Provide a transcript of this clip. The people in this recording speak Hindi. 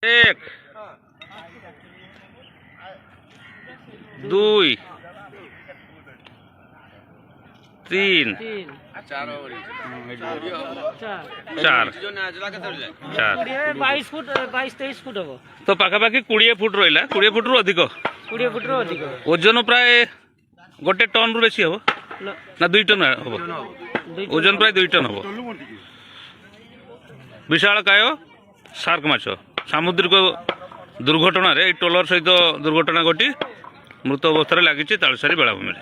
एक दुई तीन चार चार 22 फुट 22-23 फुट हम तो पाखापाखि 20 फुट रहा 20 फुट रु अधिक 20 फुट अधिक ओजन प्राय गोटे टन रु बेसी हम ना 2 टन हम ओजन प्राय 2 टन हम विशालकाय शार्क माछ सामुद्रिक दुर्घटना रे ट्रोलर सहित दुर्घटना घटी मृत अवस्था लगी तालसारी बेलाभूमि।